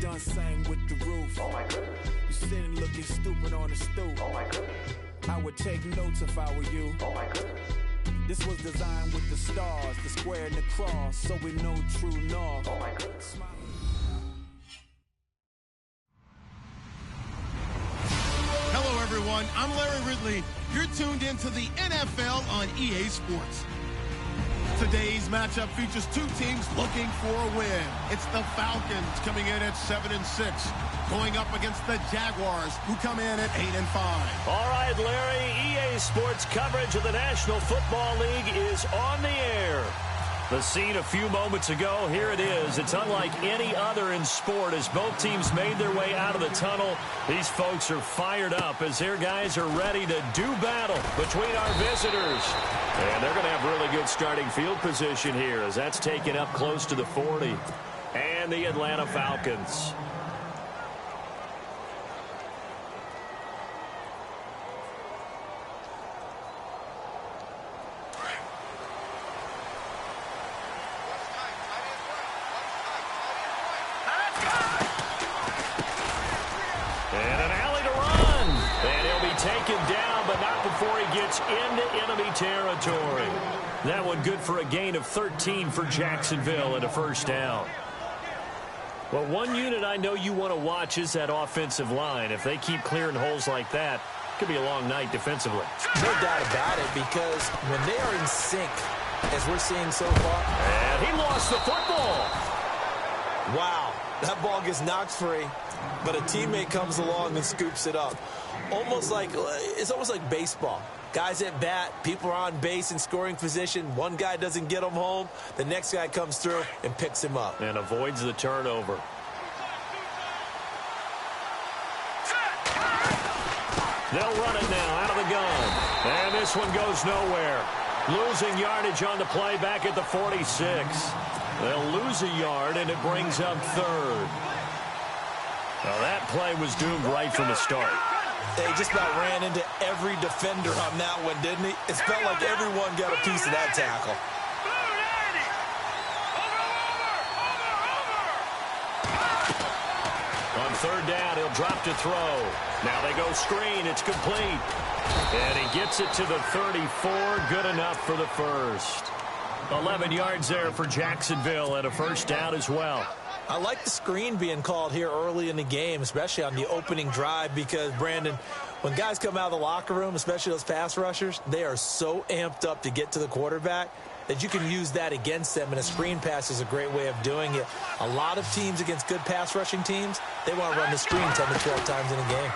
done sang with the roof. Oh my goodness. You sitting looking stupid on the stoop. Oh my goodness. I would take notes if I were you. Oh my goodness. This was designed with the stars, the square and the cross, so we know true north. Oh my goodness. Hello, everyone. I'm Larry Ridley. You're tuned into the NFL on EA Sports. Today's matchup features two teams looking for a win. It's the Falcons coming in at 7-6, going up against the Jaguars, who come in at 8-5. All right, Larry, EA Sports coverage of the National Football League is on the air. The scene a few moments ago, here it is. It's unlike any other in sport as both teams made their way out of the tunnel. These folks are fired up as their guys are ready to do battle between our visitors. And they're going to have really good starting field position here as that's taken up close to the 40. And the Atlanta Falcons. Into enemy territory. That one good for a gain of 13 for Jacksonville and a first down. Well, one unit I know you want to watch is that offensive line. If they keep clearing holes like that, it could be a long night defensively. No doubt about it, because when they are in sync, as we're seeing so far. And he lost the football. Wow, that ball gets knocked free, but a teammate comes along and scoops it up. It's almost like baseball. Guys at bat, people are on base in scoring position. One guy doesn't get him home. The next guy comes through and picks him up. And avoids the turnover. They'll run it now out of the gun. And this one goes nowhere. Losing yardage on the play back at the 46. They'll lose a yard, and it brings up third. Now that play was doomed right from the start. They just about ran into every defender on that one, didn't he? It felt like everyone got a piece of that tackle. On third down, he'll drop to throw. Now they go screen. It's complete. And he gets it to the 34. Good enough for the first. 11 yards there for Jacksonville and a first down as well. I like the screen being called here early in the game, especially on the opening drive, because, Brandon, when guys come out of the locker room, especially those pass rushers, they are so amped up to get to the quarterback that you can use that against them, and a screen pass is a great way of doing it. A lot of teams against good pass rushing teams, they want to run the screen 10 to 12 times in a game.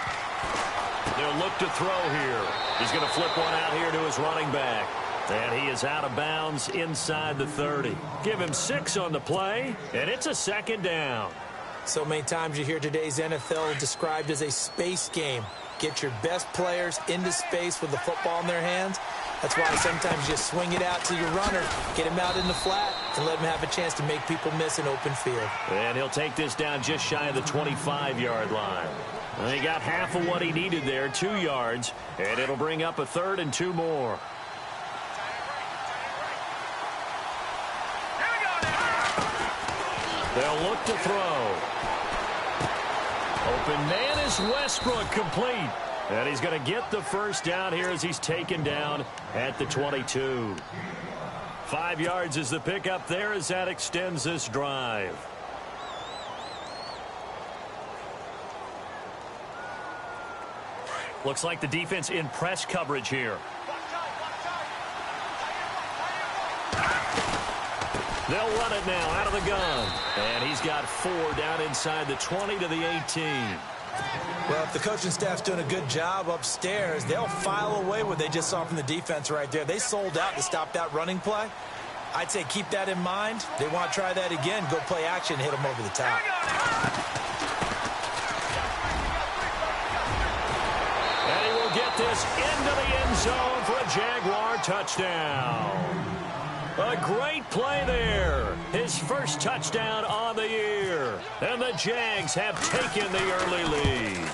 They'll look to throw here. He's going to flip one out here to his running back. And he is out of bounds inside the 30. Give him 6 on the play, and it's a second down. So many times you hear today's NFL described as a space game. Get your best players into space with the football in their hands. That's why sometimes you swing it out to your runner, get him out in the flat, and let him have a chance to make people miss an open field. And he'll take this down just shy of the 25-yard line. And he got half of what he needed there, 2 yards, and it'll bring up a third and 2 more. They'll look to throw. Open man is Westbrook, complete. And he's going to get the first down here as he's taken down at the 22. 5 yards is the pickup there as that extends this drive. Looks like the defense in press coverage here. They'll run it now out of the gun. And he's got 4 down inside the 20 to the 18. Well, if the coaching staff's doing a good job upstairs, they'll file away what they just saw from the defense right there. They sold out to stop that running play. I'd say keep that in mind. They want to try that again. Go play action, hit them over the top. And he will get this into the end zone for a Jaguar touchdown. A great play there. His first touchdown on the year. And the Jags have taken the early lead.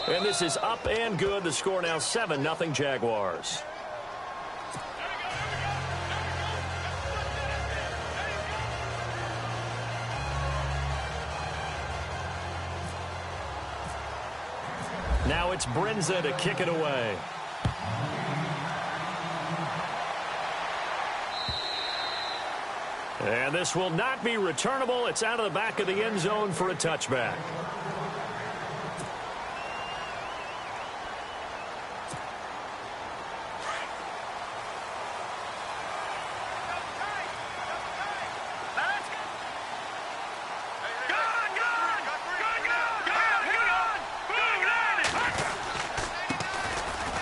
And this is up and good. The score now 7-0 Jaguars. Now it's Brinza to kick it away. And this will not be returnable. It's out of the back of the end zone for a touchback.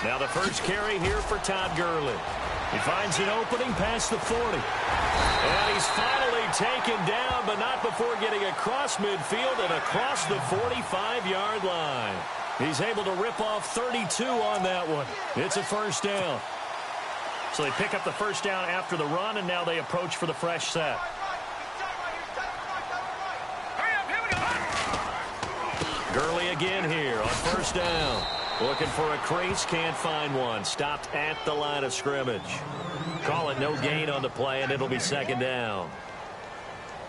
Now the first carry here for Todd Gurley. He finds an opening past the 40. And he's finally taken down, but not before getting across midfield and across the 45-yard line. He's able to rip off 32 on that one. It's a first down. So they pick up the first down after the run, and now they approach for the fresh set. Gurley again here on first down. Looking for a crease, can't find one. Stopped at the line of scrimmage. Call it no gain on the play, and it'll be second down.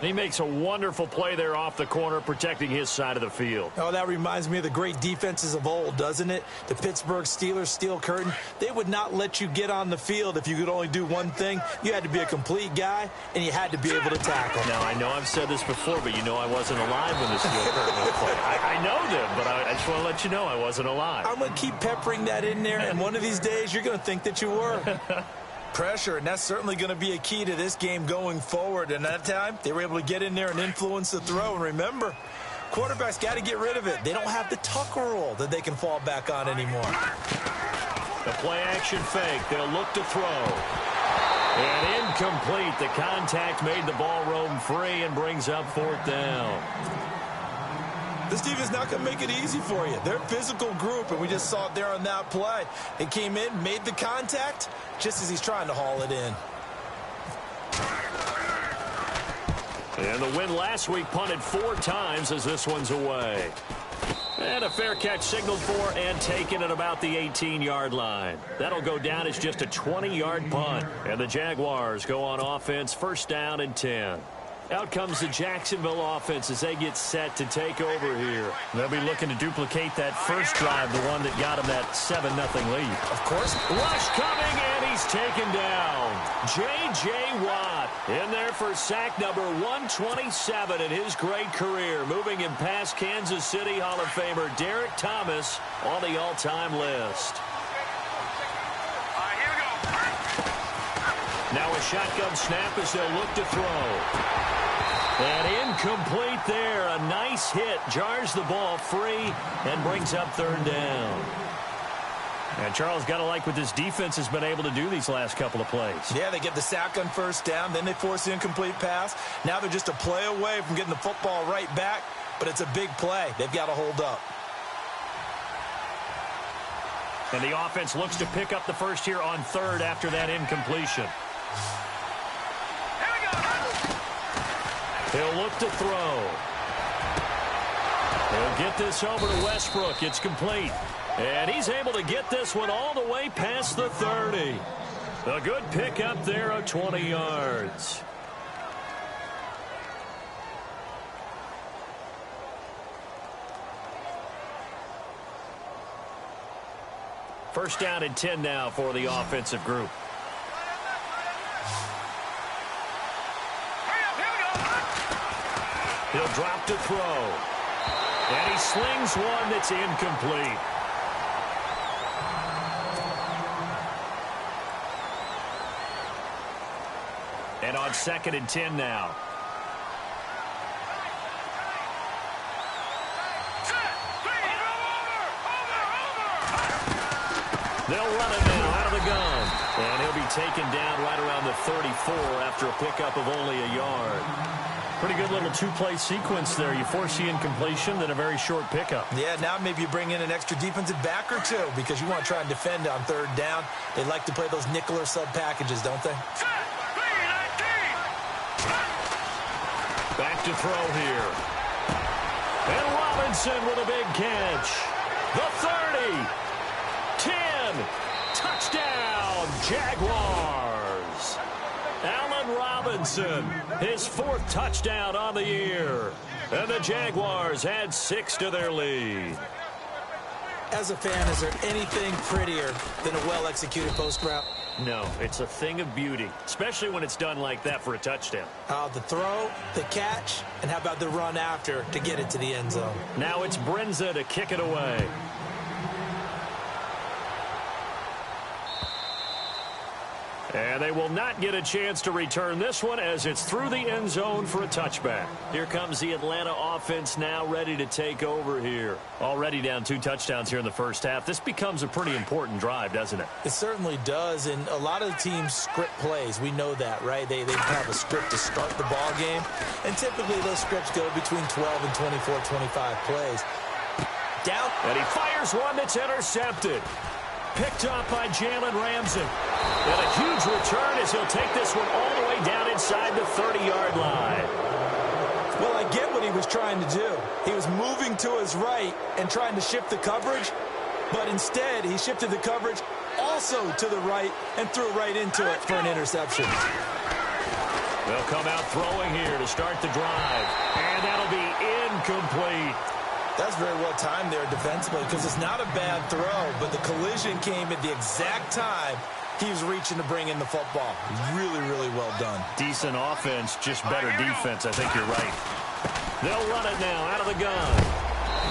He makes a wonderful play there off the corner, protecting his side of the field. Oh, that reminds me of the great defenses of old, doesn't it? The Pittsburgh Steelers, steel curtain. They would not let you get on the field if you could only do one thing. You had to be a complete guy, and you had to be able to tackle. Now, I know I've said this before, but you know I wasn't alive when the steel curtain was played. I know them, but I just want to let you know I wasn't alive. I'm going to keep peppering that in there, and one of these days you're going to think that you were. Pressure, and that's certainly going to be a key to this game going forward. And that time, they were able to get in there and influence the throw. And remember, quarterbacks got to get rid of it. They don't have the tucker roll that they can fall back on anymore. The play-action fake. They'll look to throw. And incomplete. The contact made the ball roam free and brings up fourth down. This defense not going to make it easy for you. They're a physical group, and we just saw it there on that play. They came in, made the contact, just as he's trying to haul it in. And the win last week punted 4 times as this one's away. And a fair catch signaled for and taken at about the 18-yard line. That'll go down as just a 20-yard punt. And the Jaguars go on offense, first down and 10. Out comes the Jacksonville offense as they get set to take over here. They'll be looking to duplicate that first drive, the one that got them that 7-0 lead. Of course. Rush coming, and he's taken down. J.J. Watt in there for sack number 127 in his great career. Moving him past Kansas City Hall of Famer Derek Thomas on the all-time list. Now a shotgun snap as they'll look to throw. And incomplete there. A nice hit. Jars the ball free and brings up third down. And Charles, got to like what this defense has been able to do these last couple of plays. Yeah, they get the sack on first down. Then they force the incomplete pass. Now they're just a play away from getting the football right back. But it's a big play. They've got to hold up. And the offense looks to pick up the first here on third after that incompletion. He'll look to throw. He'll get this over to Westbrook. It's complete. And he's able to get this one all the way past the 30. A good pickup there of 20 yards. First down and 10 now for the offensive group. He'll drop to throw. And he slings one that's incomplete. And on second and 10 now. They'll run it now out of the gun. And he'll be taken down right around the 34 after a pickup of only a yard. Pretty good little two-play sequence there. You force the incompletion, then a very short pickup. Yeah, now maybe you bring in an extra defensive back or two because you want to try and defend on third down. They like to play those nickel or sub packages, don't they? Back to throw here. And Robinson with a big catch. The 30. 10. Touchdown, Jaguars. Allen Robinson, his 4th touchdown on the year. And the Jaguars add 6 to their lead. As a fan, is there anything prettier than a well-executed post route? No, it's a thing of beauty, especially when it's done like that for a touchdown. The throw, the catch, and how about the run after to get it to the end zone? Now it's Brinza to kick it away. And they will not get a chance to return this one as it's through the end zone for a touchback. Here comes the Atlanta offense now ready to take over here. Already down 2 touchdowns here in the first half. This becomes a pretty important drive, doesn't it? It certainly does, and a lot of the teams script plays. We know that, right? They have a script to start the ball game, and typically those scripts go between 12 and 24, 25 plays. Down. And he fires one that's intercepted. Picked up by Jalen Ramsey. And a huge return as he'll take this one all the way down inside the 30-yard line. Well, I get what he was trying to do. He was moving to his right and trying to shift the coverage, but instead he shifted the coverage also to the right and threw right into it for an interception. They'll come out throwing here to start the drive, and that'll be incomplete. That's very well timed there defensively because it's not a bad throw, but the collision came at the exact time he was reaching to bring in the football. Really, really well done. Decent offense, just better defense. I think you're right. They'll run it now out of the gun.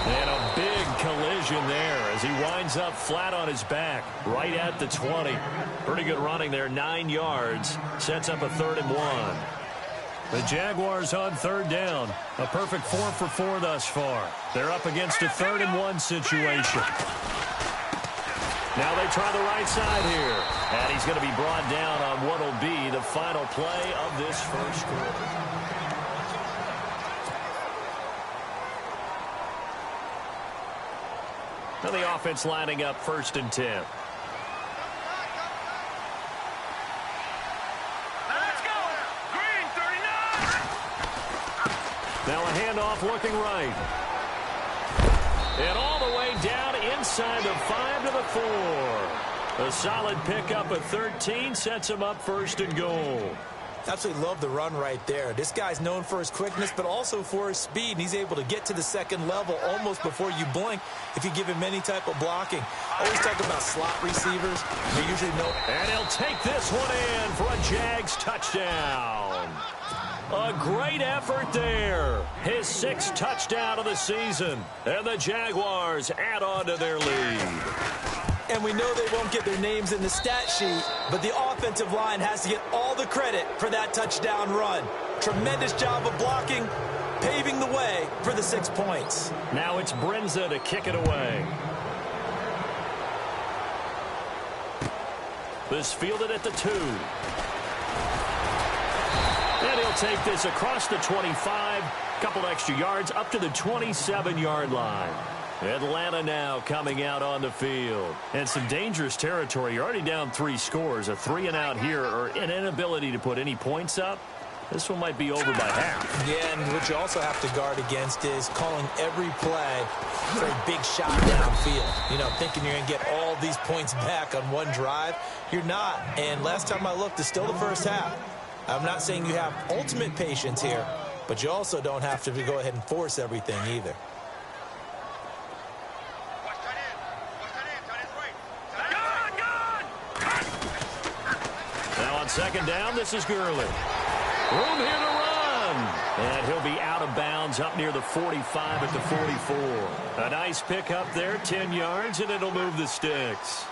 And a big collision there as he winds up flat on his back right at the 20. Pretty good running there, 9 yards. Sets up a 3rd and 1. The Jaguars on 3rd down. A perfect 4 for 4 thus far. They're up against a 3rd and 1 situation. Now they try the right side here. And he's going to be brought down on what will be the final play of this first quarter. Now the offense lining up 1st and 10. Now a handoff looking right. And all the way down inside the 5 to the 4. A solid pickup of 13 sets him up 1st and goal. Absolutely love the run right there. This guy's known for his quickness, but also for his speed. And he's able to get to the 2nd level almost before you blink if you give him any type of blocking. Always talk about slot receivers. They usually know. And he'll take this one in for a Jags touchdown. A great effort there. His 6th touchdown of the season. And the Jaguars add on to their lead. And we know they won't get their names in the stat sheet, but the offensive line has to get all the credit for that touchdown run. Tremendous job of blocking, paving the way for the 6 points. Now it's Brinza to kick it away. This fielded at the 2. And he'll take this across the 25, couple extra yards up to the 27-yard line. Atlanta now coming out on the field. And some dangerous territory. You're already down 3 scores. A 3-and-out here or an inability to put any points up. This one might be over by half. Yeah, and what you also have to guard against is calling every play for a big shot downfield. You know, thinking you're going to get all these points back on one drive. You're not. And last time I looked, it's still the first half. I'm not saying you have ultimate patience here, but you also don't have to go ahead and force everything either. Now on 2nd down, this is Gurley. Room here to run. And he'll be out of bounds up near the 45 at the 44. A nice pickup there, 10 yards, and it'll move the sticks.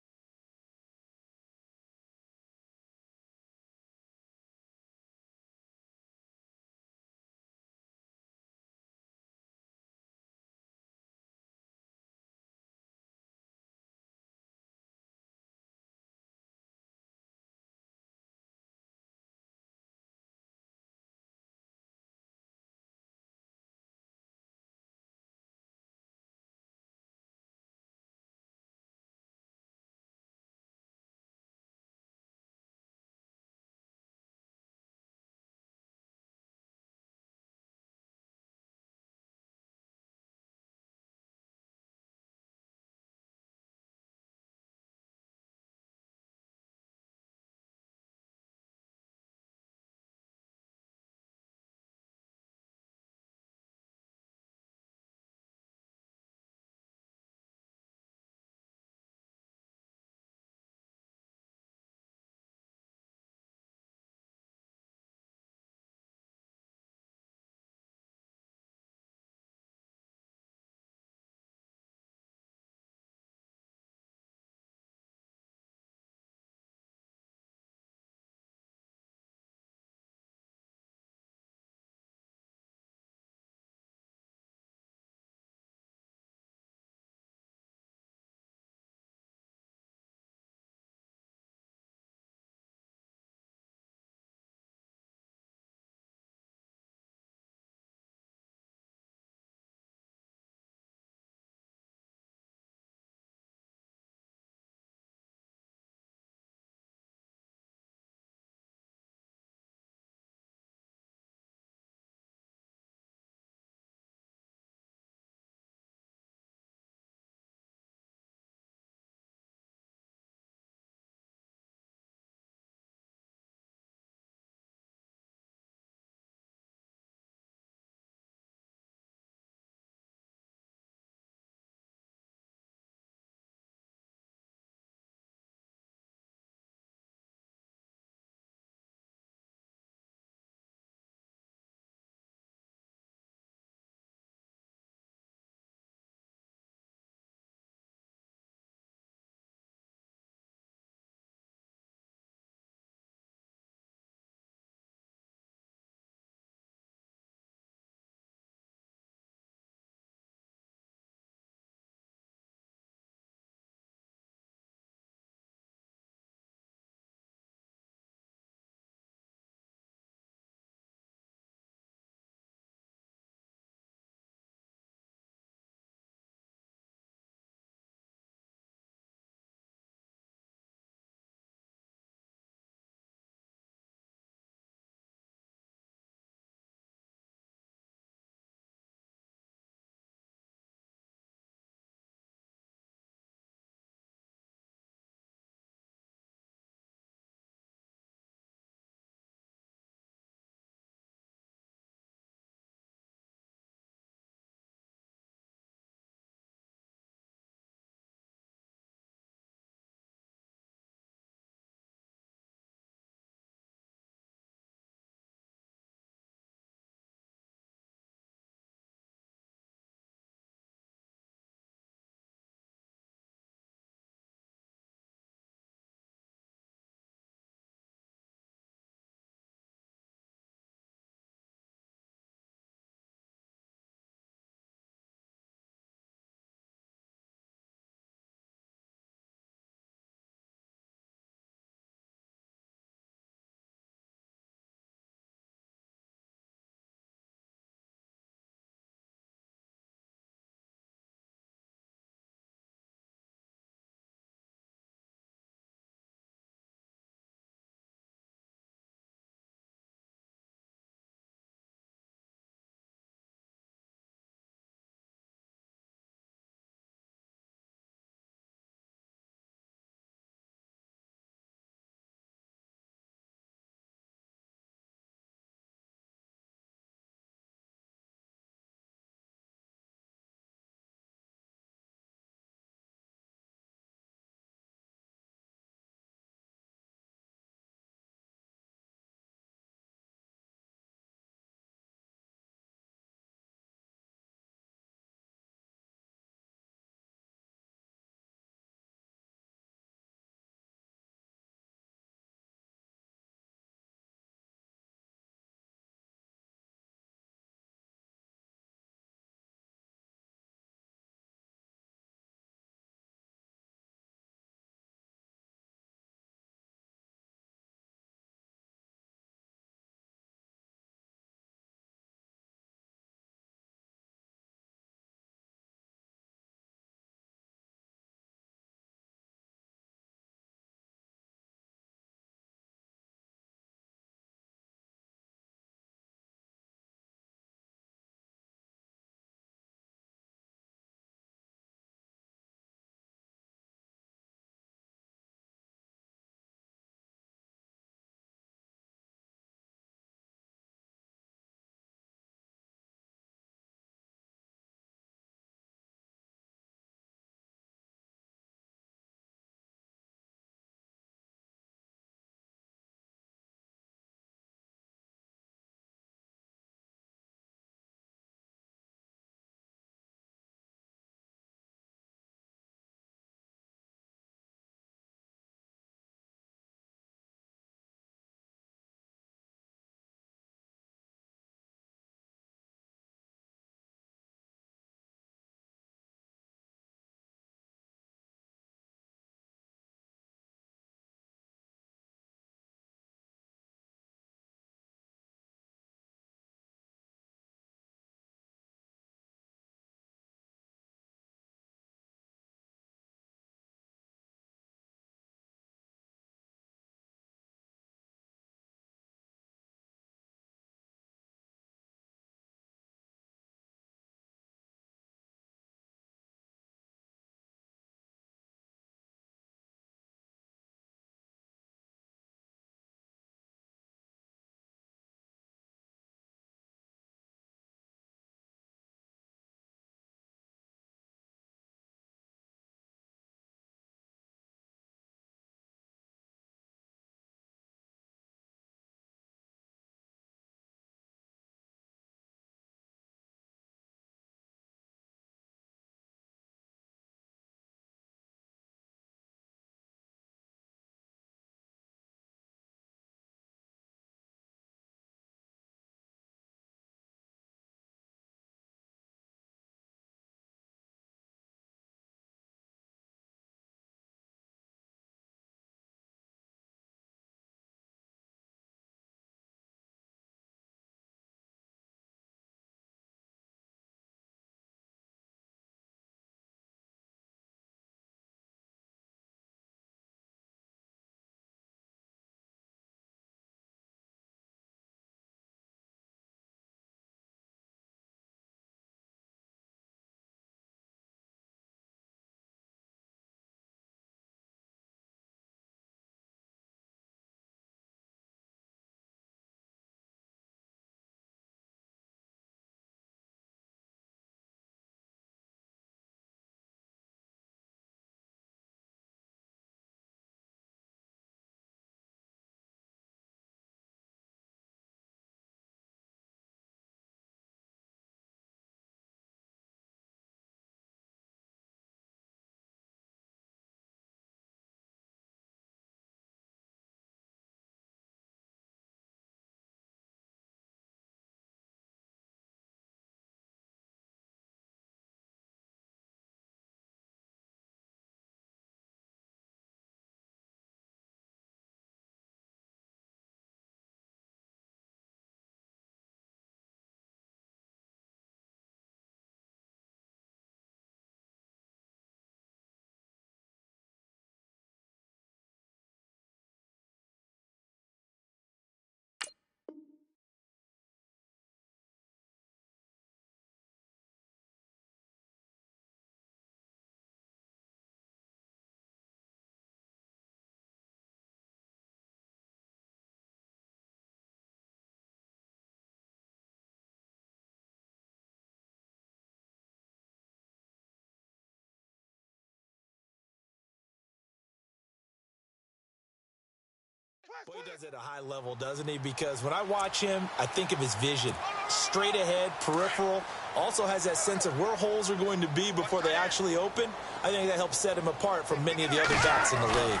Boy, he does it at a high level, doesn't he? Because when I watch him, I think of his vision. Straight ahead, peripheral. Also has that sense of where holes are going to be before they actually open. I think that helps set him apart from many of the other backs in the league.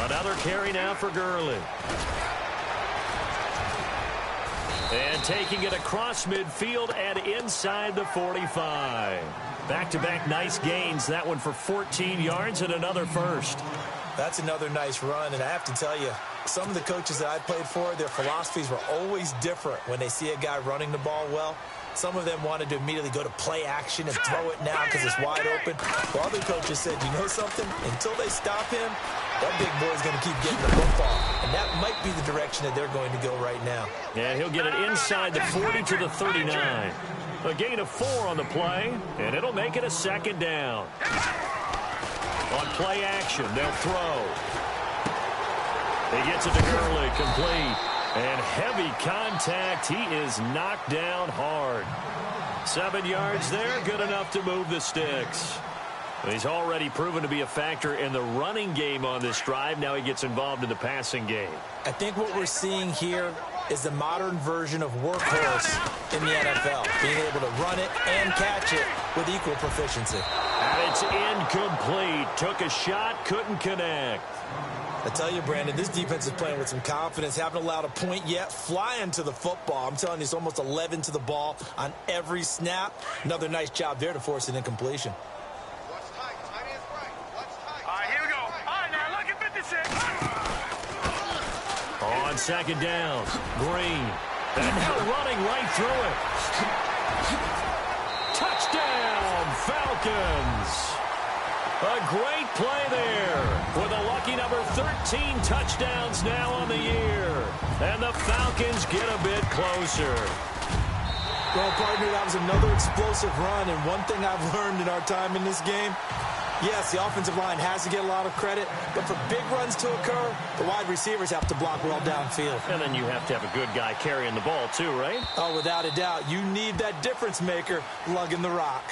Another carry now for Gurley. And taking it across midfield and inside the 45. Back-to-back nice gains. That one for 14 yards and another first. That's another nice run, and I have to tell you, some of the coaches that I played for, their philosophies were always different when they see a guy running the ball well. Some of them wanted to immediately go to play action and throw it now because it's wide open. While other coaches said, you know something? Until they stop him, that big boy's going to keep getting the football. And that might be the direction that they're going to go right now. Yeah, he'll get it inside the 40 to the 39. A gain of 4 on the play, and it'll make it a second down. On play action, they'll throw. He gets it to Gurley, complete. And heavy contact. He is knocked down hard. 7 yards there, good enough to move the sticks. He's already proven to be a factor in the running game on this drive. Now he gets involved in the passing game. I think what we're seeing here is the modern version of workhorse in the NFL, being able to run it and catch it with equal proficiency. And it's incomplete. Took a shot, couldn't connect. I tell you, Brandon, this defense is playing with some confidence. Haven't allowed a point yet. Flying to the football. I'm telling you, it's almost 11 to the ball on every snap. Another nice job there to force an incompletion. Watch tight. Tight ends right. Watch tight. All right, here we go. All right, now look at 56. On second down, Green. And now running right through it. Touchdown, Falcons. A great play there with a lucky number 13 touchdowns now on the year. And the Falcons get a bit closer. Well, partner, that was another explosive run. And one thing I've learned in our time in this game, yes, the offensive line has to get a lot of credit, but for big runs to occur, the wide receivers have to block well downfield. And then you have to have a good guy carrying the ball too, right? Oh, without a doubt. You need that difference maker lugging the rock.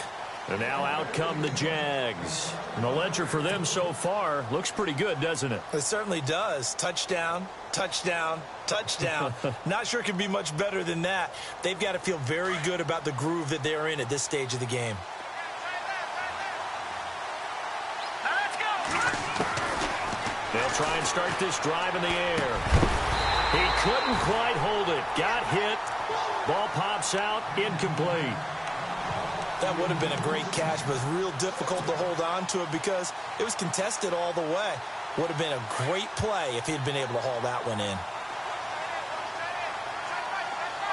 And now out come the Jags. And the ledger for them so far looks pretty good, doesn't it? It certainly does. Touchdown, touchdown, touchdown. Not sure it can be much better than that. They've got to feel very good about the groove that they're in at this stage of the game. Now let's go. They'll try and start this drive in the air. He couldn't quite hold it. Got hit. Ball pops out. Incomplete. That would have been a great catch, but it's real difficult to hold on to it because it was contested all the way. Would have been a great play if he'd been able to haul that one in. All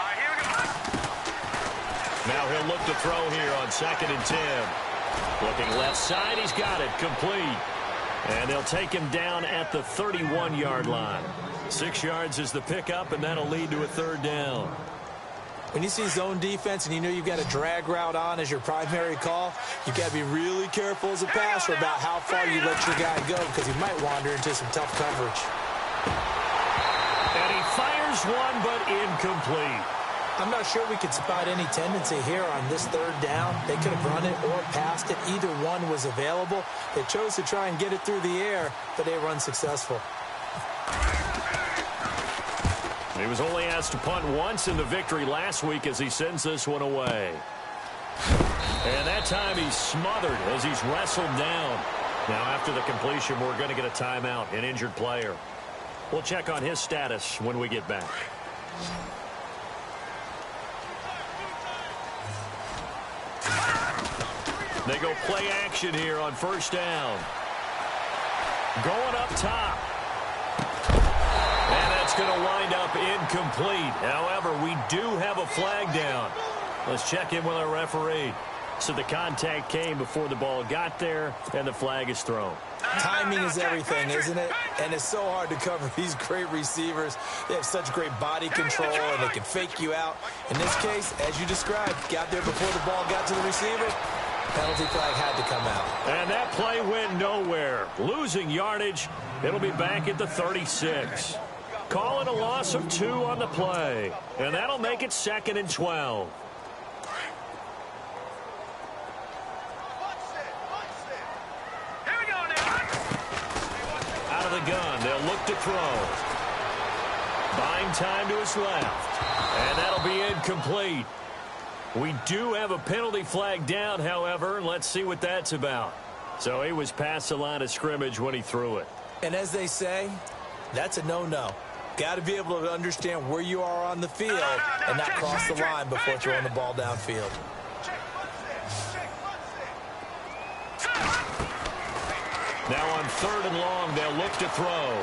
right, here we go. Now he'll look to throw here on 2nd and 10. Looking left side, he's got it. Complete. And they'll take him down at the 31-yard line. 6 yards is the pickup, and that'll lead to a 3rd down. When you see zone defense and you know you've got a drag route on as your primary call, you've got to be really careful as a passer about how far you let your guy go because he might wander into some tough coverage. And he fires one, but incomplete. I'm not sure we could spot any tendency here on this 3rd down. They could have run it or passed it. Either one was available. They chose to try and get it through the air, but they were unsuccessful. He was only asked to punt once in the victory last week as he sends this one away. And that time he's smothered as he's wrestled down. Now after the completion, we're going to get a timeout, an injured player. We'll check on his status when we get back. They go play action here on 1st down. Going up top. And that's going to wind up incomplete. However, we do have a flag down. Let's check in with our referee. So the contact came before the ball got there, and the flag is thrown. Timing is everything, isn't it? And it's so hard to cover these great receivers. They have such great body control, and they can fake you out. In this case, as you described, got there before the ball got to the receiver. Penalty flag had to come out. And that play went nowhere. Losing yardage. It'll be back at the 36. Call it a loss of 2 on the play. And that'll make it 2nd and 12. Here we go now. Out of the gun, they'll look to throw. Buying time to his left. And that'll be incomplete. We do have a penalty flag down, however. Let's see what that's about. So he was past the line of scrimmage when he threw it. And as they say, that's a no-no. Got to be able to understand where you are on the field and not cross the line before throwing the ball downfield. Now on 3rd and long, they'll look to throw.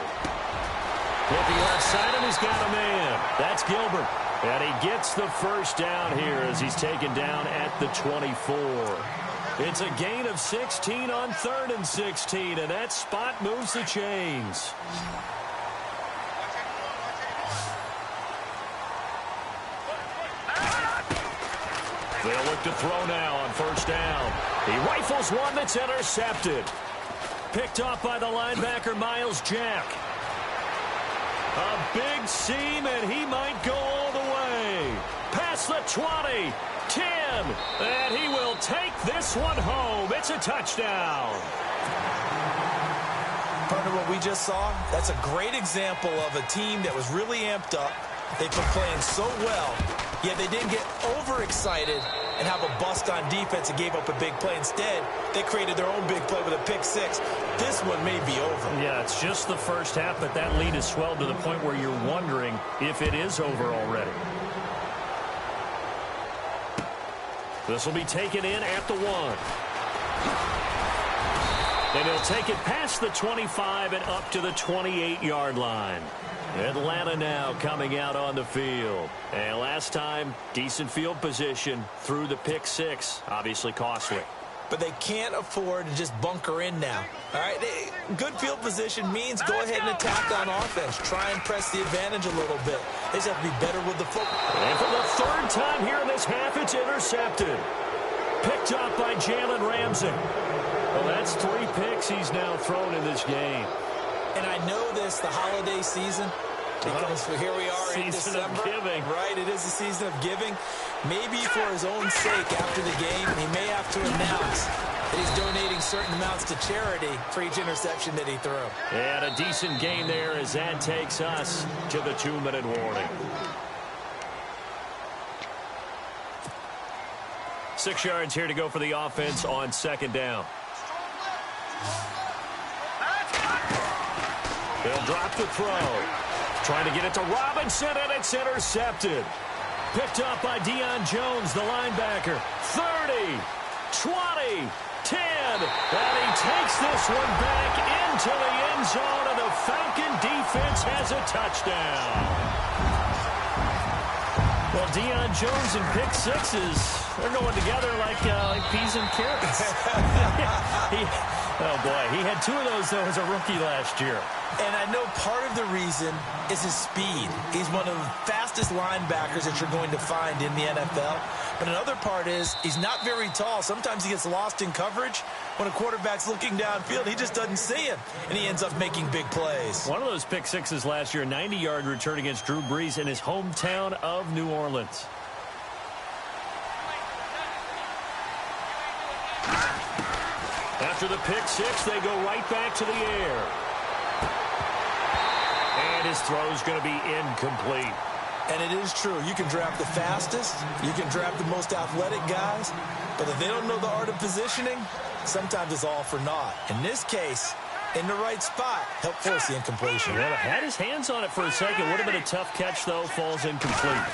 Looking left side, and he's got a man. That's Gilbert. And he gets the first down here as he's taken down at the 24. It's a gain of 16 on 3rd and 16, and that spot moves the chains. They'll look to throw now on 1st down. He rifles one that's intercepted. Picked off by the linebacker, Miles Jack. A big seam, and he might go all the way. Past the 20, 10, and he will take this one home. It's a touchdown. Partner, what we just saw, that's a great example of a team that was really amped up. They've been playing so well, yet they didn't get overexcited and have a bust on defense and gave up a big play. Instead, they created their own big play with a pick six. This one may be over. Yeah, it's just the first half, but that lead has swelled to the point where you're wondering if it is over already. This will be taken in at the 1. And he'll take it past the 25 and up to the 28-yard line. Atlanta now coming out on the field. And last time, decent field position through the pick six. Obviously costly. But they can't afford to just bunker in now. All right, good field position means go ahead and attack on offense. Try and press the advantage a little bit. They just have to be better with the football. And for the 3rd time here in this half, it's intercepted. Picked up by Jalen Ramsey. Well, that's 3 picks he's now thrown in this game. And I know this, the holiday season, because here we are in December. Season of giving. Right, it is the season of giving. Maybe for his own sake after the game, he may have to announce that he's donating certain amounts to charity for each interception that he threw. And a decent gain there as that takes us to the 2-minute warning. 6 yards here to go for the offense on 2nd down. They'll drop the throw. Trying to get it to Robinson, and it's intercepted. Picked up by Deion Jones, the linebacker. 30, 20, 10. And he takes this one back into the end zone, and the Falcon defense has a touchdown. Well, Deion Jones and pick sixes, they're going together like peas and carrots. Oh, boy, he had 2 of those, though, as a rookie last year. And I know part of the reason is his speed. He's one of the fastest linebackers that you're going to find in the NFL. But another part is he's not very tall. Sometimes he gets lost in coverage. When a quarterback's looking downfield, he just doesn't see him, and he ends up making big plays. One of those pick sixes last year, a 90-yard return against Drew Brees in his hometown of New Orleans. After the pick six, they go right back to the air. And his throw's going to be incomplete. And it is true. You can draft the fastest. You can draft the most athletic guys. But if they don't know the art of positioning, sometimes it's all for naught. In this case, in the right spot, help force the incompletion. Well, had his hands on it for a second. Would have been a tough catch, though. Falls incomplete.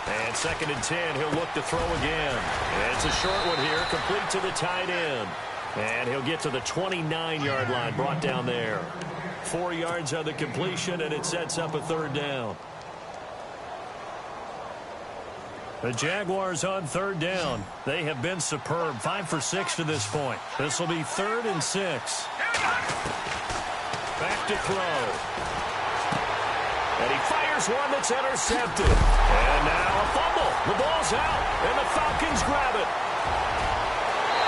And 2nd and 10, he'll look to throw again. And it's a short one here, complete to the tight end. And he'll get to the 29-yard line, brought down there. 4 yards on the completion, and it sets up a 3rd down. The Jaguars on 3rd down. They have been superb. 5 for 6 to this point. This will be 3rd and 6. Back to throw. And he fires one that's intercepted. And now a fumble. The ball's out, and the Falcons grab it.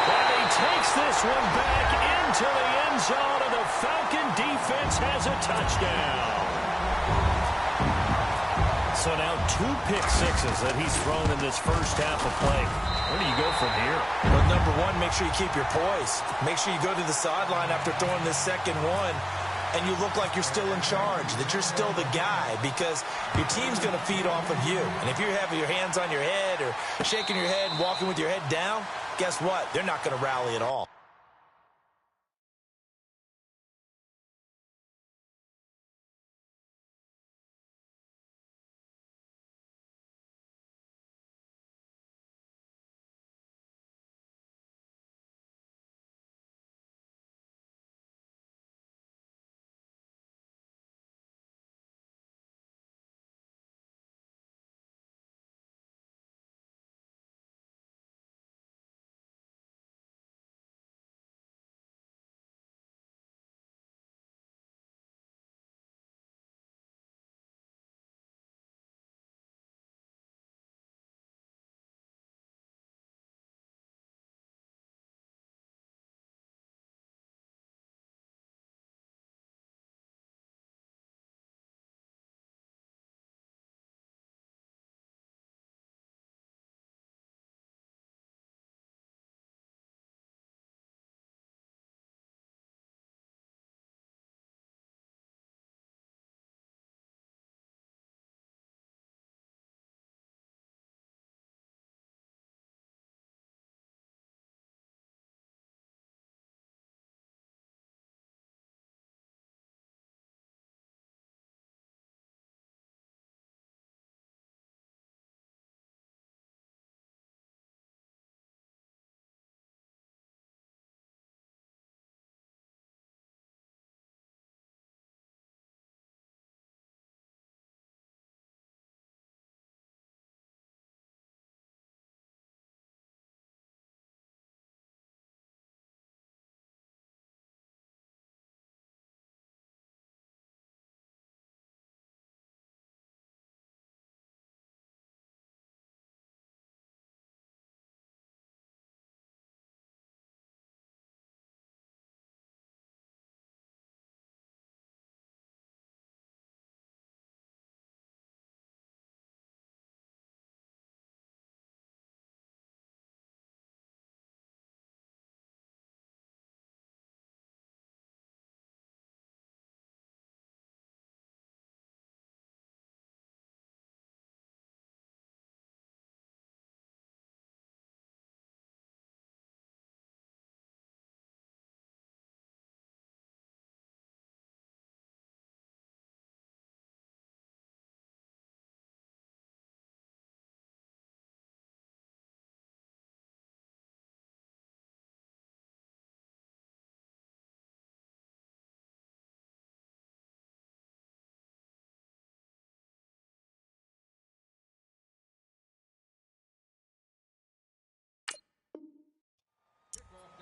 And he takes this one back into the end zone, and the Falcon defense has a touchdown. So now 2 pick sixes that he's thrown in this first half of play. Where do you go from here? Well, number one, make sure you keep your poise. Make sure you go to the sideline after throwing this second one and you look like you're still in charge, that you're still the guy, because your team's going to feed off of you. And if you're having your hands on your head or shaking your head and walking with your head down, guess what? They're not going to rally at all.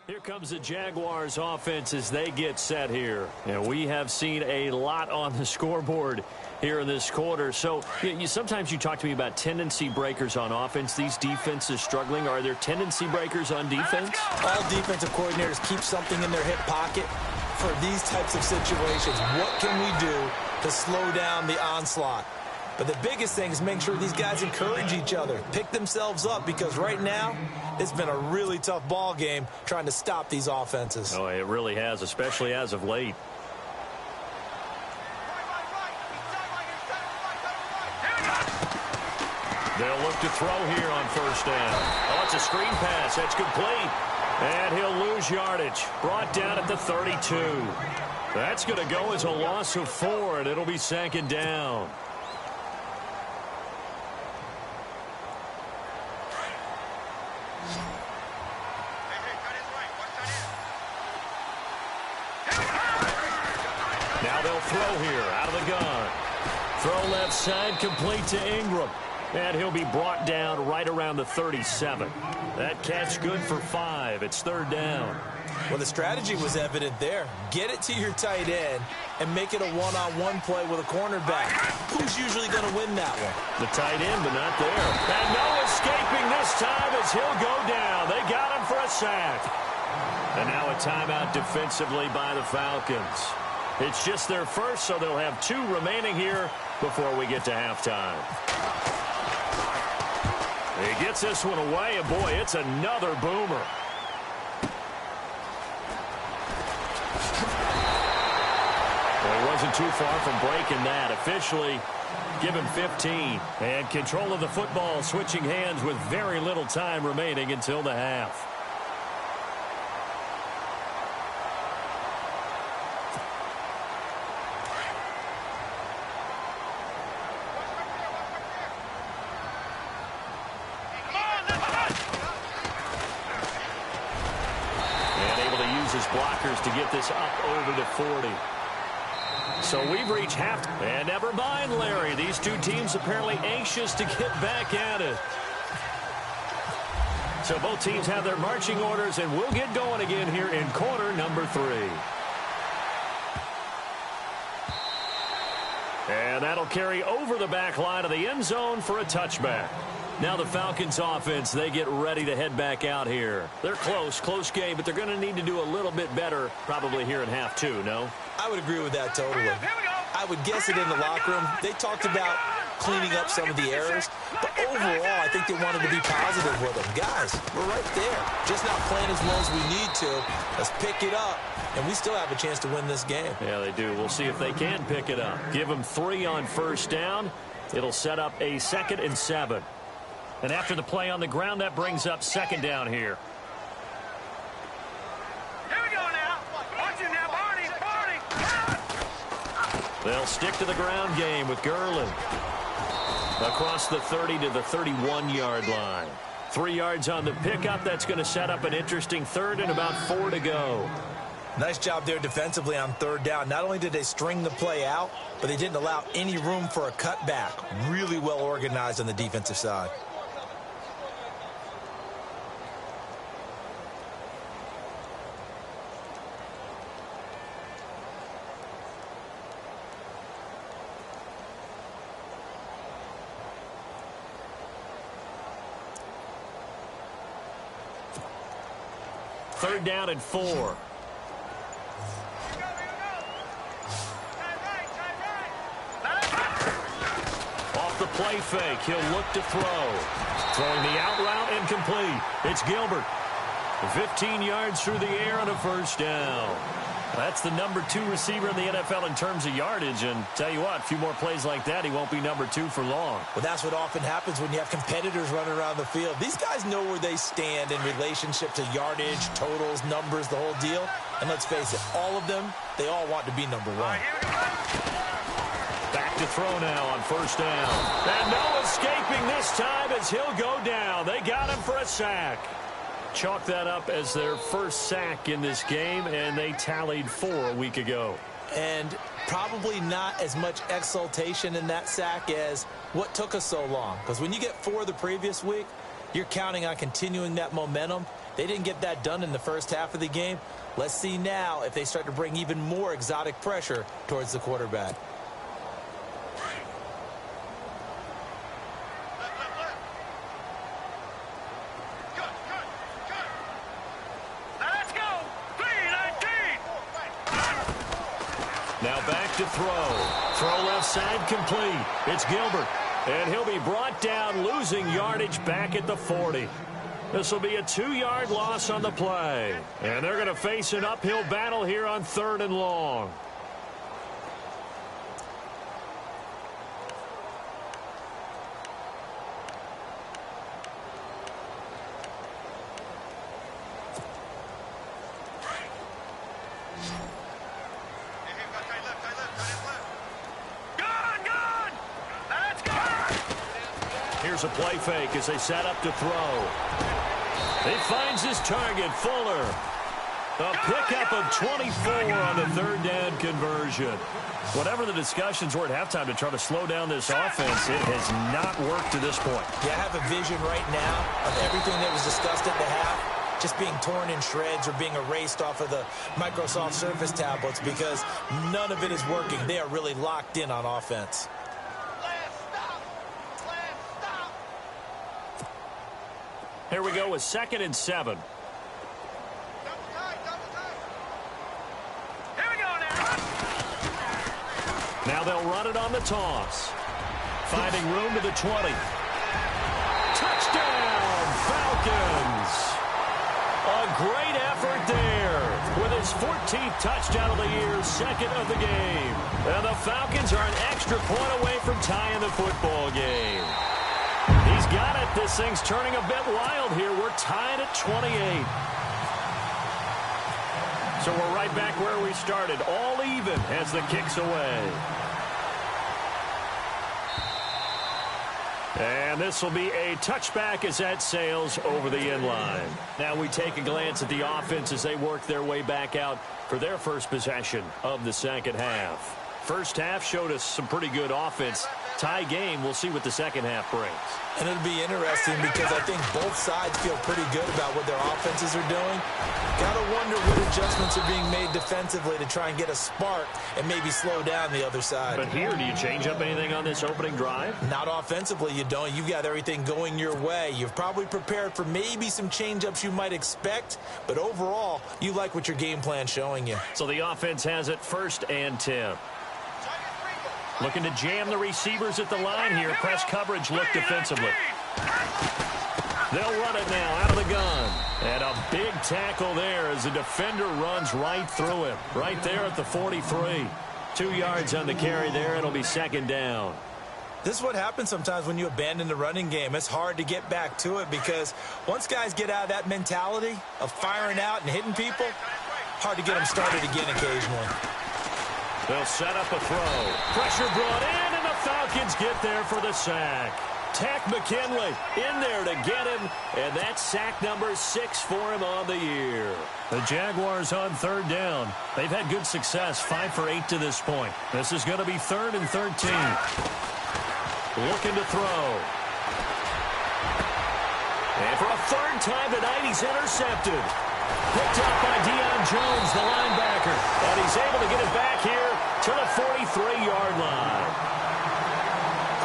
Here comes the Jaguars offense as they get set here. And we have seen a lot on the scoreboard here in this quarter. So sometimes you talk to me about tendency breakers on offense. These defenses struggling. Are there tendency breakers on defense? All defensive coordinators keep something in their hip pocket for these types of situations. What can we do to slow down the onslaught? But the biggest thing is make sure these guys encourage each other, pick themselves up, because right now it's been a really tough ball game trying to stop these offenses. Oh, it really has, especially as of late. They'll look to throw here on first down. Oh, it's a screen pass. That's complete. And he'll lose yardage. Brought down at the 32. That's going to go as a loss of 4, and it'll be second down. Now they'll throw here out of the gun. Throw left side, complete to Ingram. And he'll be brought down right around the 37. That catch good for 5. It's third down. Well, the strategy was evident there. Get it to your tight end and make it a one-on-one play with a cornerback. Who's usually going to win that one? The tight end, but not there. And no escaping this time as he'll go down. They got him for a sack. And now a timeout defensively by the Falcons. It's just their first, so they'll have 2 remaining here before we get to halftime. He gets this one away, and boy, it's another boomer. Well, he wasn't too far from breaking that. Officially, give him 15. And control of the football switching hands with very little time remaining until the half. His blockers to get this up over to 40. So we've reached half. And never mind, Larry. These two teams apparently anxious to get back at it. So both teams have their marching orders, and we'll get going again here in quarter number 3. And that'll carry over the back line of the end zone for a touchback. Now the Falcons offense, they get ready to head back out here. They're close game, but they're going to need to do a little bit better probably here in half 2, no? I would agree with that totally. I would guess it in the locker room. They talked about cleaning up some of the errors, but overall, I think they wanted to be positive with them. Guys, we're right there. Just not playing as well as we need to. Let's pick it up, and we still have a chance to win this game. Yeah, they do. We'll see if they can pick it up. Give them 3 on first down. It'll set up a 2nd and 7. And after the play on the ground, that brings up 2nd down here. Here we go now. Watch it now, Barney. They'll stick to the ground game with Gurley. Across the 30 to the 31-yard line. 3 yards on the pickup. That's going to set up an interesting 3rd and about 4 to go. Nice job there defensively on 3rd down. Not only did they string the play out, but they didn't allow any room for a cutback. Really well organized on the defensive side. Third down and 4. Off the play fake, he'll look to throw. Throwing the out route incomplete. It's Gilbert. 15 yards through the air on a first down. That's the number 2 receiver in the NFL in terms of yardage. And tell you what, a few more plays like that, he won't be number 2 for long. Well, that's what often happens when you have competitors running around the field. These guys know where they stand in relationship to yardage, totals, numbers, the whole deal. And let's face it, all of them, they all want to be number 1. Back to throw now on first down. And no escaping this time as he'll go down. They got him for a sack. Chalk that up as their first sack in this game, and they tallied 4 a week ago. And probably not as much exultation in that sack as what took us so long. Because when you get 4 the previous week, you're counting on continuing that momentum. They didn't get that done in the first half of the game. Let's see now if they start to bring even more exotic pressure towards the quarterback. Now back to throw. Throw left side complete. It's Gilbert. And he'll be brought down, losing yardage back at the 40. This will be a 2-yard loss on the play. And they're going to face an uphill battle here on 3rd and long. Here's a play fake as they set up to throw. He finds his target, Fuller. A pickup of 24 on the 3rd down conversion. Whatever the discussions were at halftime to try to slow down this offense, it has not worked to this point. Yeah, I have a vision right now of everything that was discussed at the half just being torn in shreds or being erased off of the Microsoft Surface tablets because none of it is working. They are really locked in on offense. Here we go with 2nd and 7. Here we go now. Now they'll run it on the toss. Finding room to the 20. Touchdown, Falcons. A great effort there. with his 14th touchdown of the year, second of the game. And the Falcons are an extra point away from tying the football game. He's got it. This thing's turning a bit wild here. We're tied at 28. So we're right back where we started, all even as the kick's away. And this will be a touchback as that sails over the end line. Now we take a glance at the offense as they work their way back out for their first possession of the second half. First half showed us some pretty good offense. Tie game, we'll see what the second half brings. And it'll be interesting because I think both sides feel pretty good about what their offenses are doing. Got to wonder what adjustments are being made defensively to try and get a spark and maybe slow down the other side. But here, do you change up anything on this opening drive? Not offensively, you don't. You've got everything going your way. You've probably prepared for maybe some change-ups you might expect, but overall, you like what your game plan's showing you. So the offense has it 1st and 10. Looking to jam the receivers at the line here. Press coverage look defensively. They'll run it now out of the gun. And a big tackle there as the defender runs right through him. Right there at the 43. 2 yards on the carry there. It'll be second down. This is what happens sometimes when you abandon the running game. It's hard to get back to it because once guys get out of that mentality of firing out and hitting people, hard to get them started again occasionally. They'll set up a throw. Pressure brought in, and the Falcons get there for the sack. Tack McKinley in there to get him, and that's sack number 6 for him on the year. The Jaguars on 3rd down. They've had good success, 5 for 8 to this point. This is going to be 3rd and 13. Looking to throw. And for a 3rd time tonight, he's intercepted. Picked up by Deion Jones, the linebacker. And he's able to get it back here to the 43-yard line.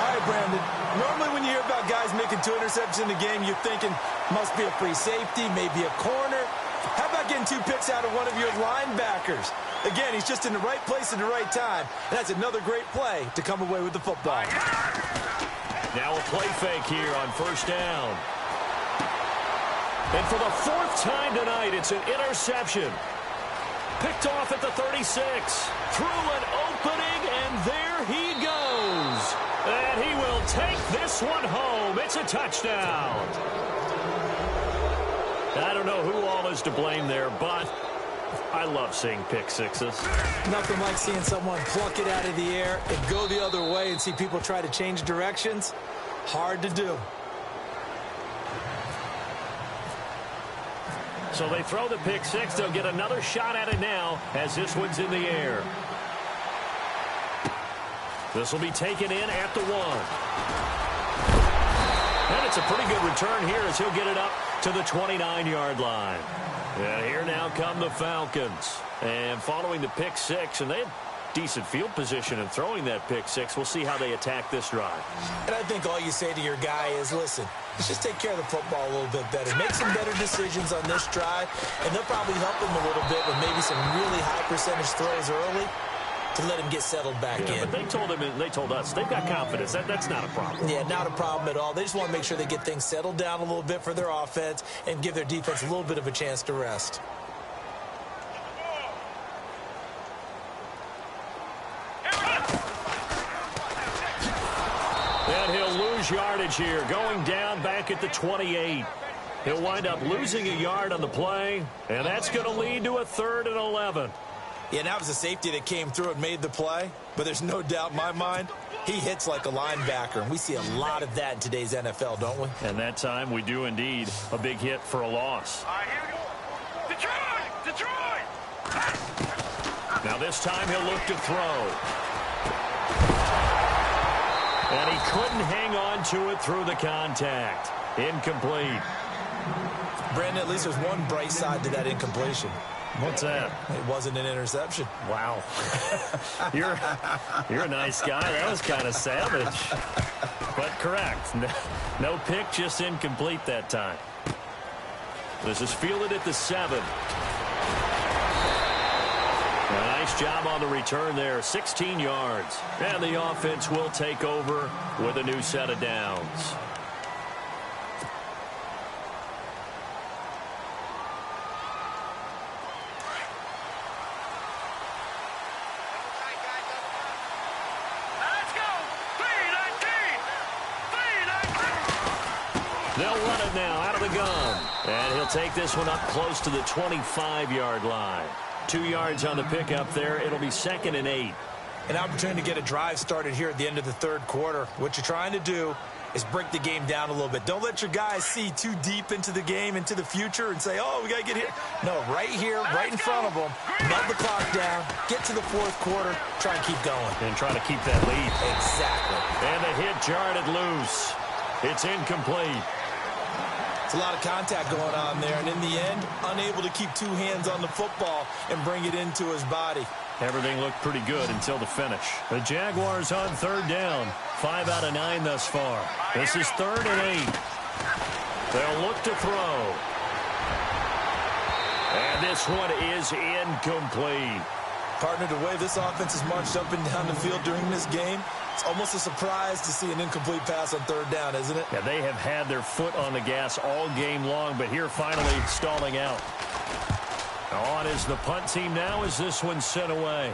All right, Brandon. Normally when you hear about guys making 2 interceptions in the game, you're thinking must be a free safety, maybe a corner. How about getting 2 picks out of one of your linebackers? Again, he's just in the right place at the right time. And that's another great play to come away with the football. Now a play fake here on 1st down. And for the 4th time tonight, it's an interception. Picked off at the 36. Through an opening, and there he goes. And he will take this one home. It's a touchdown. I don't know who all is to blame there, but I love seeing pick sixes. Nothing like seeing someone pluck it out of the air and go the other way and see people try to change directions. Hard to do. So they throw the pick 6. They'll get another shot at it now as this one's in the air. This will be taken in at the 1. And it's a pretty good return here as he'll get it up to the 29-yard line. And here now come the Falcons. And following the pick 6, and they have decent field position in throwing that pick 6. We'll see how they attack this drive. And I think all you say to your guy is, listen, let's just take care of the football a little bit better. Make some better decisions on this drive, and they'll probably help him a little bit with maybe some really high percentage throws early to let him get settled back in. But they told us they've got confidence. That's not a problem. Yeah, not a problem at all. They just want to make sure they get things settled down a little bit for their offense and give their defense a little bit of a chance to rest. And he'll lose yardage here, going down back at the 28. He'll wind up losing a yard on the play, and that's going to lead to a 3rd and 11. Yeah, that was a safety that came through and made the play, but there's no doubt in my mind he hits like a linebacker, and we see a lot of that in today's NFL, don't we? And that time we do indeed. A big hit for a loss. Detroit! Now this time he'll look to throw. And he couldn't hang on to it through the contact. Incomplete. Brandon, at least there's one bright side to that incompletion. What's that? It wasn't an interception. Wow. You're a nice guy. That was kind of savage. But correct. No pick, just incomplete that time. This is fielded at the 7. A nice job on the return there. 16 yards. And the offense will take over with a new set of downs. They'll run it now out of the gun. And he'll take this one up close to the 25-yard line. 2 yards on the pickup there. It'll be 2nd and 8. An opportunity to get a drive started here at the end of the third quarter. What you're trying to do is break the game down a little bit. Don't let your guys see too deep into the game, into the future, and say, oh, we got to get here. No, right here, right in front of them, melt the clock down, get to the fourth quarter, try and keep going. And try to keep that lead. Exactly. And the hit jarred it loose. It's incomplete. It's a lot of contact going on there, and in the end, unable to keep 2 hands on the football and bring it into his body. Everything looked pretty good until the finish. The Jaguars on 3rd down. 5 out of 9 thus far. This is 3rd and 8. They'll look to throw. And this one is incomplete. Partner, the way this offense has marched up and down the field during this game, it's almost a surprise to see an incomplete pass on 3rd down, isn't it? Yeah, they have had their foot on the gas all game long, but here finally stalling out. On is the punt team now as this one's sent away.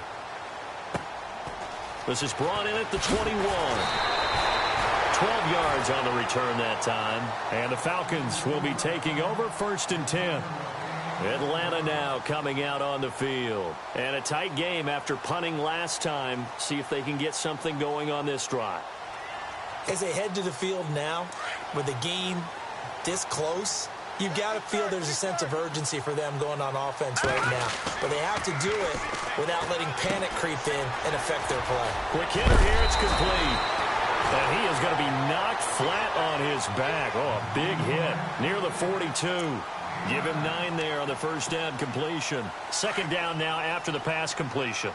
This is brought in at the 21. 12 yards on the return that time. And the Falcons will be taking over 1st and 10. Atlanta now coming out on the field. And a tight game after punting last time. See if they can get something going on this drive. As they head to the field now, with the game this close, you've got to feel there's a sense of urgency for them going on offense right now. But they have to do it without letting panic creep in and affect their play. Quick hitter here, it's complete. And he is going to be knocked flat on his back. Oh, a big hit near the 42. Give him 9 there on the first down completion. 2nd down now after the pass completion.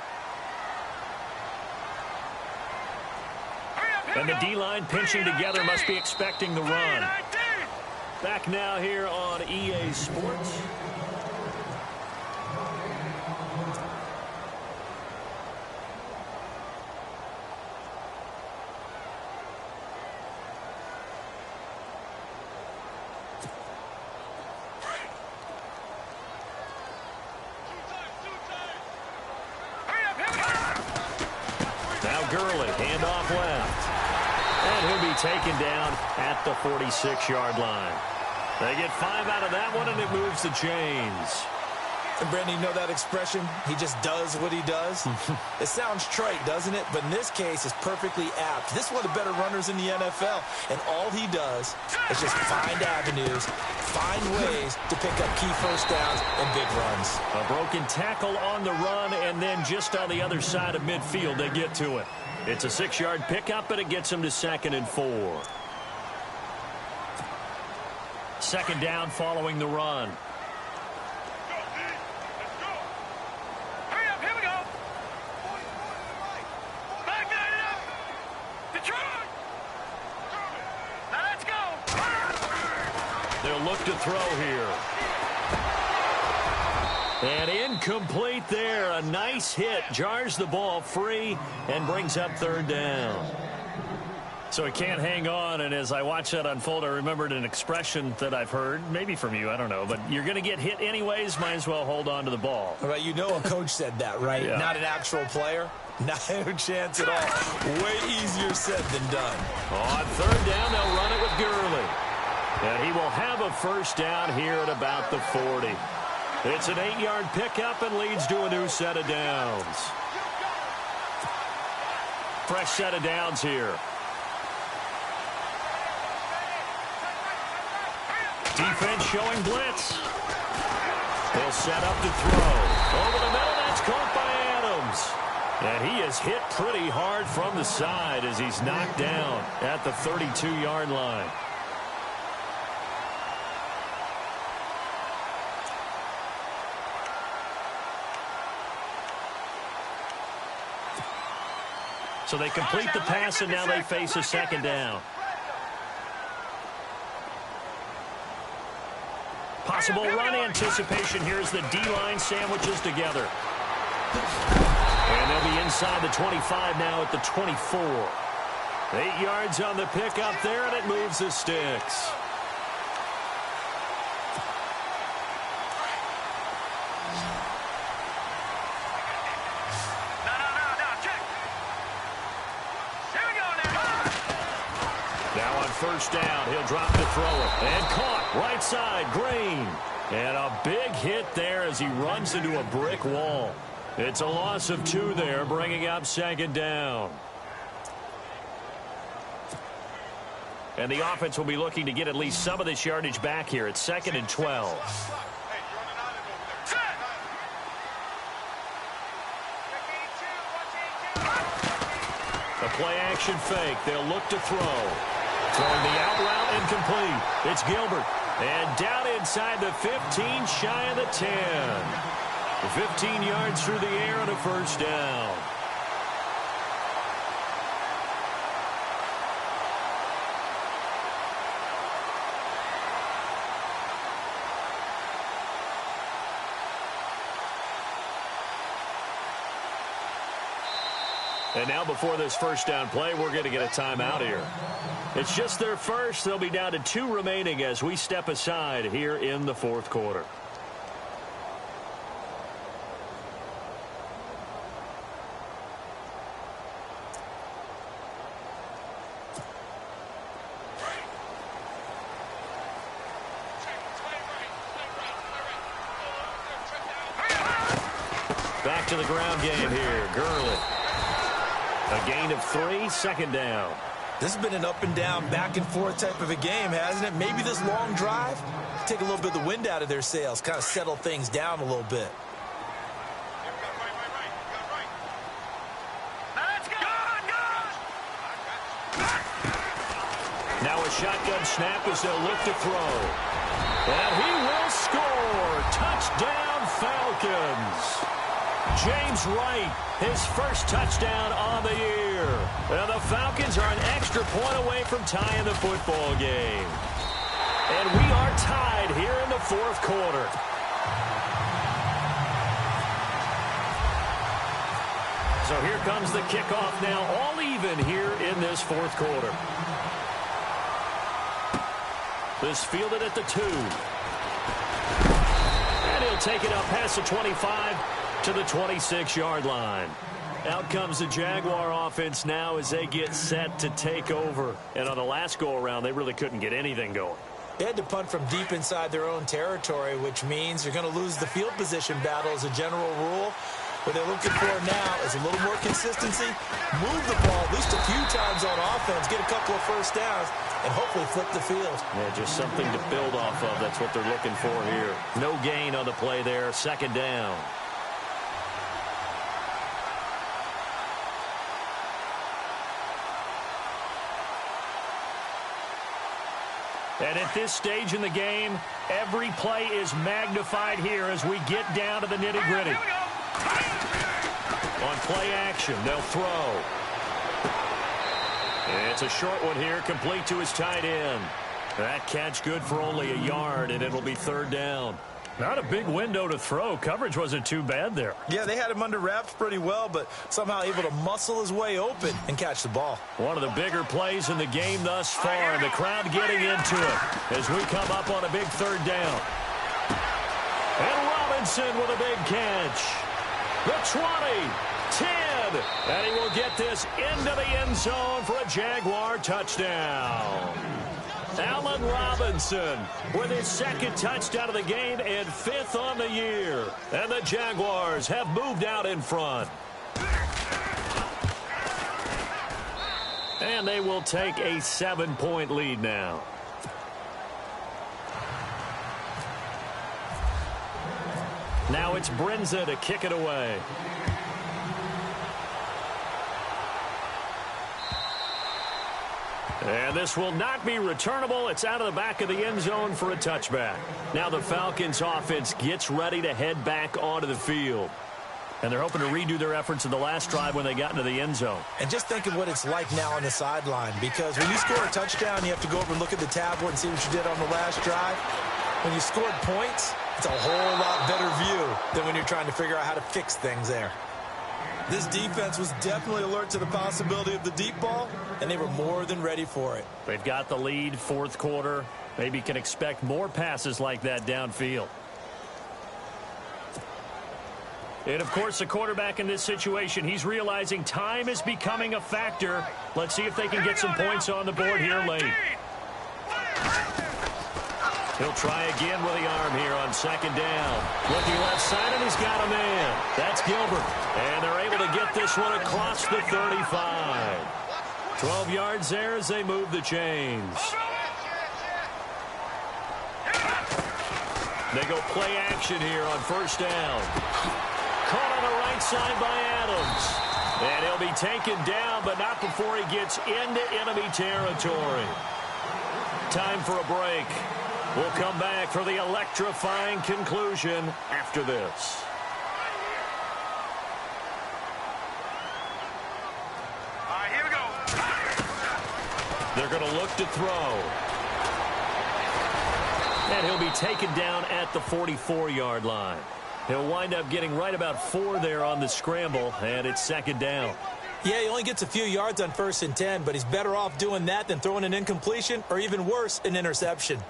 And the D-line pinching together must be expecting the run. Back now here on EA Sports. Now Gurley, handoff left. And he'll be taken down at the 46-yard line. They get 5 out of that one, and it moves the chains. And Brandon, you know that expression? He just does what he does? It sounds trite, doesn't it? But in this case, it's perfectly apt. This is one of the better runners in the NFL. And all he does is just find avenues, find ways to pick up key first downs and big runs. A broken tackle on the run, and then just on the other side of midfield, they get to it. It's a 6-yard pickup, and it gets them to 2nd and 4. 2nd down following the run. They'll look to throw here. And incomplete there. A nice hit. Jars the ball free and brings up 3rd down. So he can't hang on, and as I watch that unfold, I remembered an expression that I've heard, maybe from you, I don't know, but you're going to get hit anyways, might as well hold on to the ball. All right, you know a coach said that, right? Yeah. Not an actual player. No chance at all. Way easier said than done. On 3rd down, they'll run it with Gurley. And he will have a first down here at about the 40. It's an 8-yard pickup and leads to a new set of downs. Fresh set of downs here. Defense showing blitz. They'll set up to throw. Over the middle, that's caught by Adams. And he is hit pretty hard from the side as he's knocked down at the 32-yard line. So they complete the pass, and now they face a 2nd down. Possible run anticipation here as the D-line sandwiches together. And they'll be inside the 25 now at the 24. 8 yards on the pickup there, and it moves the sticks. Now on first down. He'll drop to throw it. And caught right side, Green. And a big hit there as he runs into a brick wall. It's a loss of 2 there, bringing up second down. And the offense will be looking to get at least some of this yardage back here. It's 2nd and 12. A play-action fake. They'll look to throw. Throwing the out route incomplete. It's Gilbert. And down inside the 15, shy of the 10. 15 yards through the air and a first down. And now before this first down play, we're going to get a timeout here. It's just their first. They'll be down to 2 remaining as we step aside here in the fourth quarter. Back to the ground game here. Gurley. A gain of 3, second down. This has been an up and down, back and forth type of a game, hasn't it? Maybe this long drive, take a little bit of the wind out of their sails, kind of settle things down a little bit. Now a shotgun snap as they'll look to throw. And he will score. Touchdown, Falcons. James Wright, his first touchdown on the year. And the Falcons are an extra point away from tying the football game. And we are tied here in the fourth quarter. So here comes the kickoff now, all even here in this fourth quarter. This fielded at the 2. And he'll take it up past the 25 to the 26-yard line. Out comes the Jaguar offense now as they get set to take over. And on the last go-around, they really couldn't get anything going. They had to punt from deep inside their own territory, which means you're going to lose the field position battle as a general rule. What they're looking for now is a little more consistency, move the ball at least a few times on offense, get a couple of first downs, and hopefully flip the field. Yeah, just something to build off of. That's what they're looking for here. No gain on the play there, second down. And at this stage in the game, every play is magnified here as we get down to the nitty-gritty. On play action, they'll throw. It's a short one here, complete to his tight end. That catch good for only a yard, and it'll be third down. Not a big window to throw. Coverage wasn't too bad there. Yeah, they had him under wraps pretty well, but somehow able to muscle his way open and catch the ball. One of the bigger plays in the game thus far, and the crowd getting into it as we come up on a big third down. And Robinson with a big catch. The 20, 10, and he will get this into the end zone for a Jaguar touchdown. Allen Robinson with his second touchdown of the game and 5th on the year. And the Jaguars have moved out in front. And they will take a 7-point lead now. Now it's Brinza to kick it away. And this will not be returnable. It's out of the back of the end zone for a touchback. Now the Falcons offense gets ready to head back onto the field. And they're hoping to redo their efforts in the last drive when they got into the end zone. And just think of what it's like now on the sideline, because when you score a touchdown, you have to go over and look at the tablet and see what you did on the last drive. When you scored points, it's a whole lot better view than when you're trying to figure out how to fix things there. This defense was definitely alert to the possibility of the deep ball, and they were more than ready for it. They've got the lead, fourth quarter. Maybe can expect more passes like that downfield. And, of course, the quarterback in this situation, he's realizing time is becoming a factor. Let's see if they can get some points on the board here late. He'll try again with the arm here on second down. Looking left side, and he's got a man. That's Gilbert. And they're able to get this one across the 35. 12 yards there as they move the chains. They go play action here on first down. Caught on the right side by Adams. And he'll be taken down, but not before he gets into enemy territory. Time for a break. We'll come back for the electrifying conclusion after this. All right, here we go. They're going to look to throw. And he'll be taken down at the 44-yard line. He'll wind up getting right about 4 there on the scramble, and it's second down. Yeah, he only gets a few yards on 1st and 10, but he's better off doing that than throwing an incompletion or even worse, an interception.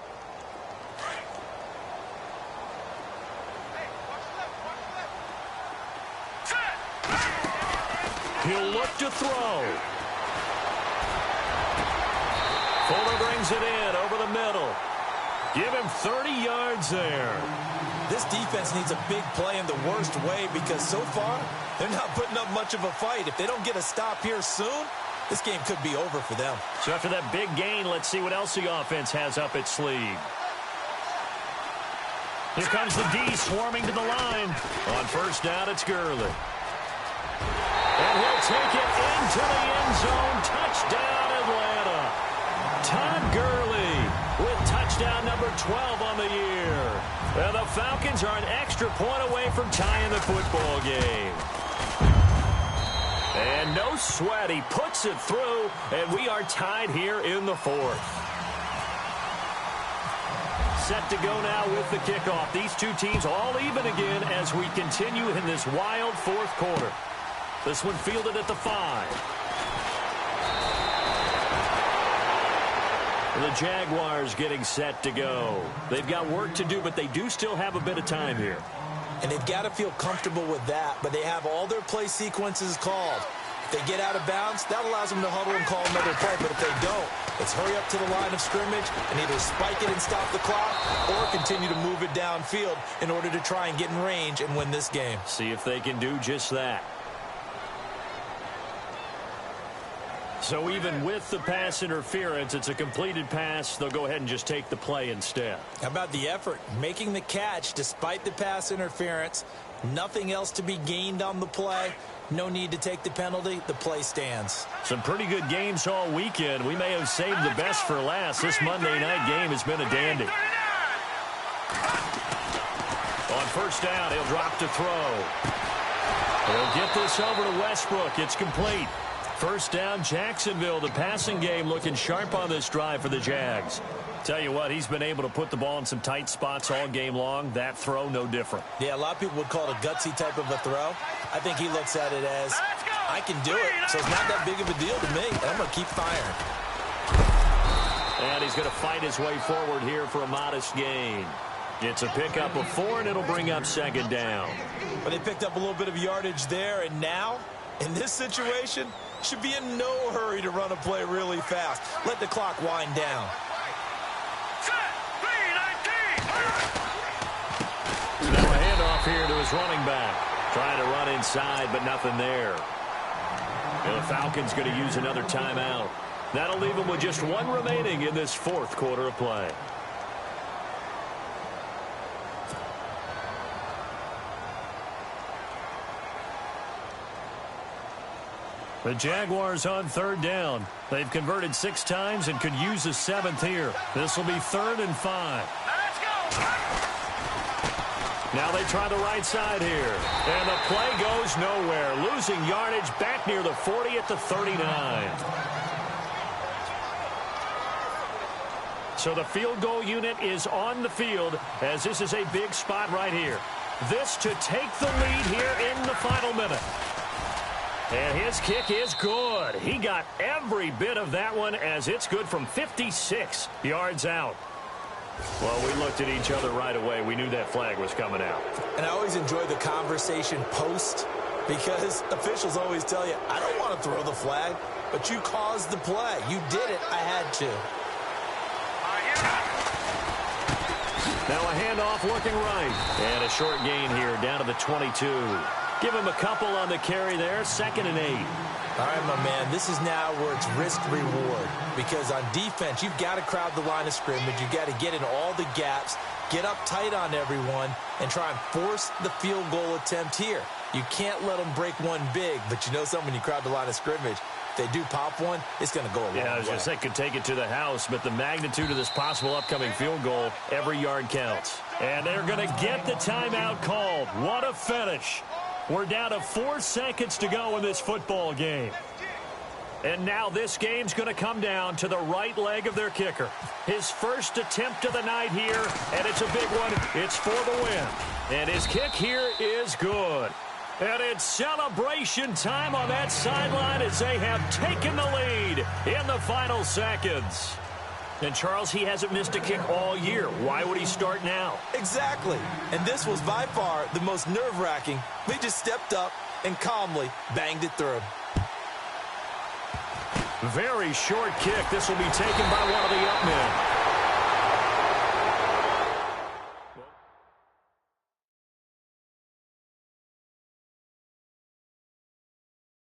He'll look to throw. Fuller brings it in over the middle. Give him 30 yards there. This defense needs a big play in the worst way because so far they're not putting up much of a fight. If they don't get a stop here soon, this game could be over for them. So after that big gain, let's see what else the offense has up its sleeve. Here comes the D swarming to the line. On first down, it's Gurley. And he'll take it into the end zone. Touchdown, Atlanta. Todd Gurley with touchdown number 12 on the year. And the Falcons are an extra point away from tying the football game. And no sweat. He puts it through, and we are tied here in the 4th. Set to go now with the kickoff. These two teams all even again as we continue in this wild 4th quarter. This one fielded at the 5. The Jaguars getting set to go. They've got work to do, but they do still have a bit of time here. And they've got to feel comfortable with that, but they have all their play sequences called. If they get out of bounds, that allows them to huddle and call another play, but if they don't, it's hurry up to the line of scrimmage and either spike it and stop the clock or continue to move it downfield in order to try and get in range and win this game. See if they can do just that. So even with the pass interference, it's a completed pass. They'll go ahead and just take the play instead. How about the effort? Making the catch despite the pass interference. Nothing else to be gained on the play. No need to take the penalty. The play stands. Some pretty good games all weekend. We may have saved the best for last. This Monday night game has been a dandy. On first down, he'll drop to throw. He'll get this over to Westbrook. It's complete. First down, Jacksonville. The passing game looking sharp on this drive for the Jags. Tell you what, he's been able to put the ball in some tight spots all game long. That throw, no different. Yeah, a lot of people would call it a gutsy type of a throw. I think he looks at it as, I can do it, so it's not that big of a deal to me, and I'm going to keep firing. And he's going to fight his way forward here for a modest gain. It's a pickup of 4, and it'll bring up second down. But they picked up a little bit of yardage there, and now, in this situation, should be in no hurry to run a play really fast. Let the clock wind down. Now a handoff here to his running back. Trying to run inside, but nothing there. And the Falcons going to use another timeout. That'll leave them with just 1 remaining in this 4th quarter of play. The Jaguars on 3rd down. They've converted 6 times and could use a 7th here. This will be 3rd and 5. Let's go. Now they try the right side here. And the play goes nowhere. Losing yardage back near the 40 at the 39. So the field goal unit is on the field as this is a big spot right here. This to take the lead here in the final minute. And his kick is good. He got every bit of that one as it's good from 56 yards out. Well, we looked at each other right away. We knew that flag was coming out. And I always enjoy the conversation post because officials always tell you, I don't want to throw the flag, but you caused the play. You did it. I had to. Now a handoff looking right. And a short gain here down to the 22. Give him a couple on the carry there. 2nd and 8. All right, my man, this is now where it's risk-reward. Because on defense, you've got to crowd the line of scrimmage. You've got to get in all the gaps, get up tight on everyone, and try and force the field goal attempt here. You can't let them break one big, but you know something, when you crowd the line of scrimmage, if they do pop one, it's going to go a long way. Yeah, I was going to say, could take it to the house, but the magnitude of this possible upcoming field goal, every yard counts. And they're going to get the timeout called. What a finish. We're down to 4 seconds to go in this football game. And now this game's going to come down to the right leg of their kicker. His first attempt of the night here, and it's a big one. It's for the win. And his kick here is good. And it's celebration time on that sideline as they have taken the lead in the final seconds. And, Charles, he hasn't missed a kick all year. Why would he start now? Exactly. And this was by far the most nerve-wracking. They just stepped up and calmly banged it through. Very short kick. This will be taken by one of the up men.